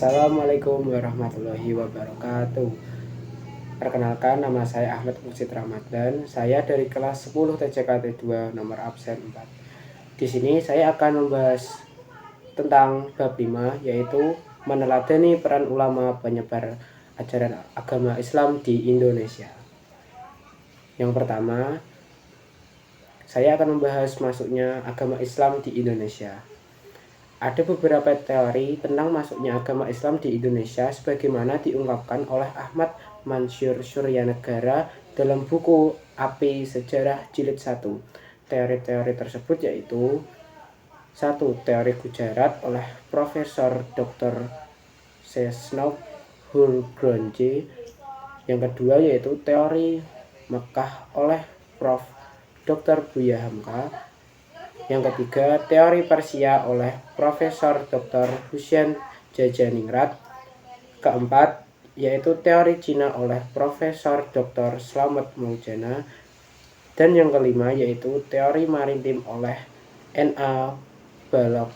Assalamualaikum warahmatullahi wabarakatuh. Perkenalkan, nama saya Ahmad Mursid Ramadan. Saya dari kelas 10 TCKT 2 nomor absen 4. Di sini saya akan membahas tentang bab 5, yaitu meneladani peran ulama penyebar ajaran agama Islam di Indonesia. Yang pertama, saya akan membahas masuknya agama Islam di Indonesia. Ada beberapa teori tentang masuknya agama Islam di Indonesia sebagaimana diungkapkan oleh Ahmad Mansur Suryanegara dalam buku Api Sejarah Jilid 1. Teori-teori tersebut yaitu: 1. Teori Gujarat oleh Profesor Dr. Sesnaw Hurgronje. Yang kedua yaitu teori Mekah oleh Prof. Dr. Buya Hamka. Yang ketiga, teori Persia oleh Profesor Dr. Husain Jajaningrat. Keempat, yaitu teori Cina oleh Profesor Dr. Slamet Maujana. Dan yang kelima, yaitu teori maritim oleh N.A. Balog.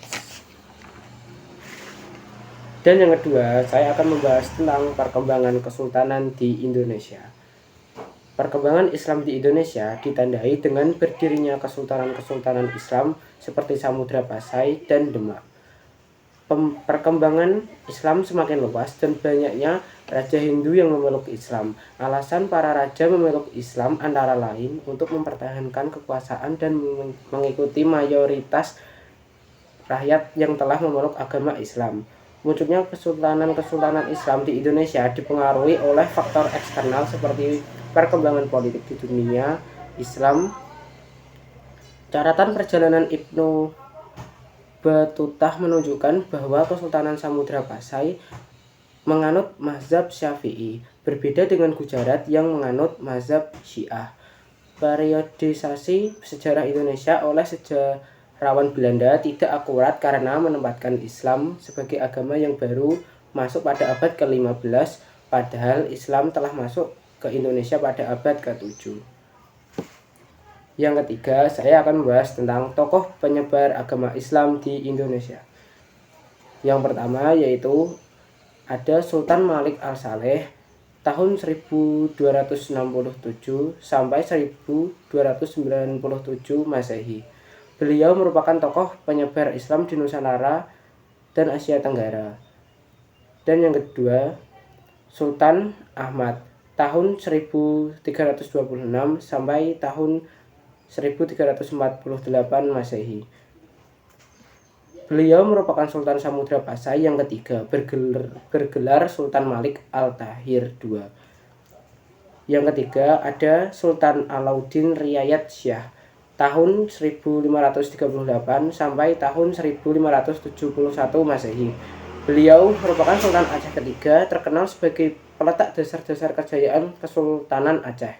Dan yang kedua, saya akan membahas tentang perkembangan kesultanan di Indonesia. Perkembangan Islam di Indonesia ditandai dengan berdirinya kesultanan-kesultanan Islam seperti Samudra Pasai dan Demak. Perkembangan Islam semakin luas dan banyaknya raja Hindu yang memeluk Islam. Alasan para raja memeluk Islam antara lain untuk mempertahankan kekuasaan dan mengikuti mayoritas rakyat yang telah memeluk agama Islam. Munculnya kesultanan-kesultanan Islam di Indonesia dipengaruhi oleh faktor eksternal seperti perkembangan politik di dunia Islam. Catatan perjalanan Ibnu Batutah menunjukkan bahwa Kesultanan Samudra Pasai menganut mazhab Syafi'i, berbeda dengan Gujarat yang menganut mazhab Syiah. Periodisasi sejarah Indonesia oleh sejarawan Belanda tidak akurat karena menempatkan Islam sebagai agama yang baru masuk pada abad ke-15, padahal Islam telah masuk ke Indonesia pada abad ke-7. Yang ketiga, saya akan membahas tentang tokoh penyebar agama Islam di Indonesia. Yang pertama yaitu ada Sultan Malik Al-Saleh tahun 1267 sampai 1297 Masehi. Beliau merupakan tokoh penyebar Islam di Nusantara dan Asia Tenggara. Dan yang kedua, Sultan Ahmad tahun 1326 sampai tahun 1348 Masehi. Beliau merupakan Sultan Samudra Pasai yang ketiga, bergelar Sultan Malik Al-Tahir II. Yang ketiga ada Sultan Alauddin Riayat Syah tahun 1538 sampai tahun 1571 Masehi. Beliau merupakan Sultan Aceh ketiga, terkenal sebagai peletak dasar-dasar kejayaan Kesultanan Aceh.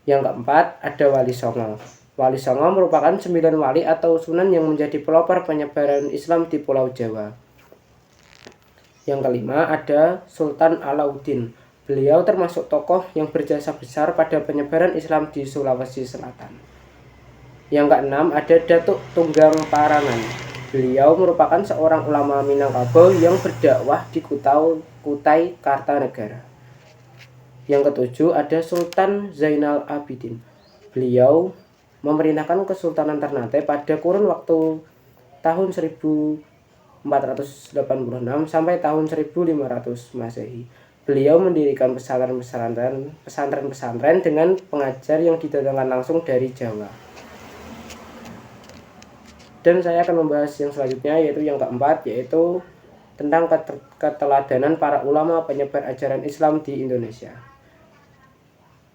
Yang keempat ada Wali Songo. Wali Songo merupakan 9 wali atau sunan yang menjadi pelopor penyebaran Islam di Pulau Jawa. Yang kelima ada Sultan Alauddin. Beliau termasuk tokoh yang berjasa besar pada penyebaran Islam di Sulawesi Selatan. Yang keenam ada Datuk Tunggang Parangan. Beliau merupakan seorang ulama Minangkabau yang berdakwah di Kutai Kartanegara. Yang ketujuh ada Sultan Zainal Abidin. Beliau memerintahkan Kesultanan Ternate pada kurun waktu tahun 1486 sampai tahun 1500 Masehi. Beliau mendirikan pesantren-pesantren dengan pengajar yang didatangkan langsung dari Jawa. Dan saya akan membahas yang selanjutnya, yaitu yang keempat, yaitu tentang keteladanan para ulama penyebar ajaran Islam di Indonesia.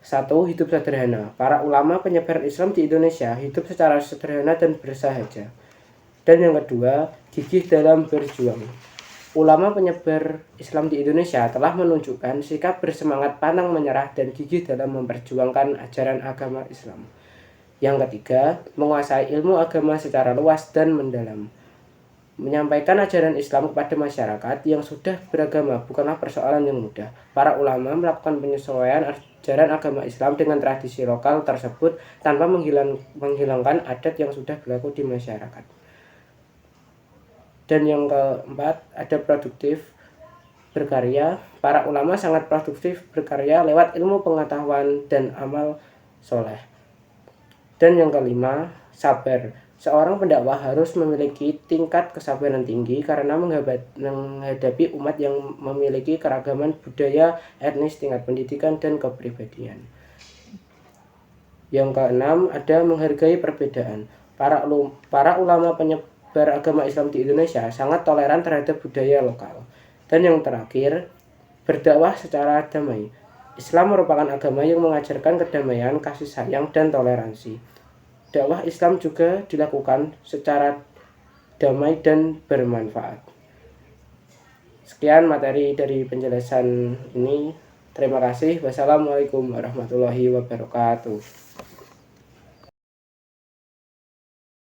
1. Hidup sederhana. Para ulama penyebar Islam di Indonesia hidup secara sederhana dan bersahaja. Dan yang kedua, gigih dalam berjuang. Ulama penyebar Islam di Indonesia telah menunjukkan sikap bersemangat pantang menyerah dan gigih dalam memperjuangkan ajaran agama Islam. Yang ketiga, menguasai ilmu agama secara luas dan mendalam. Menyampaikan ajaran Islam kepada masyarakat yang sudah beragama bukanlah persoalan yang mudah. Para ulama melakukan penyesuaian ajaran agama Islam dengan tradisi lokal tersebut tanpa menghilangkan adat yang sudah berlaku di masyarakat. Dan yang keempat, ada produktif berkarya. Para ulama sangat produktif berkarya lewat ilmu pengetahuan dan amal soleh. Dan yang kelima, sabar. Seorang pendakwah harus memiliki tingkat kesabaran tinggi karena menghadapi umat yang memiliki keragaman budaya, etnis, tingkat pendidikan, dan kepribadian. Yang keenam, ada menghargai perbedaan. Para ulama penyebar agama Islam di Indonesia sangat toleran terhadap budaya lokal. Dan yang terakhir, berdakwah secara damai. Islam merupakan agama yang mengajarkan kedamaian, kasih sayang, dan toleransi. Dakwah Islam juga dilakukan secara damai dan bermanfaat. Sekian materi dari penjelasan ini. Terima kasih. Wassalamualaikum warahmatullahi wabarakatuh.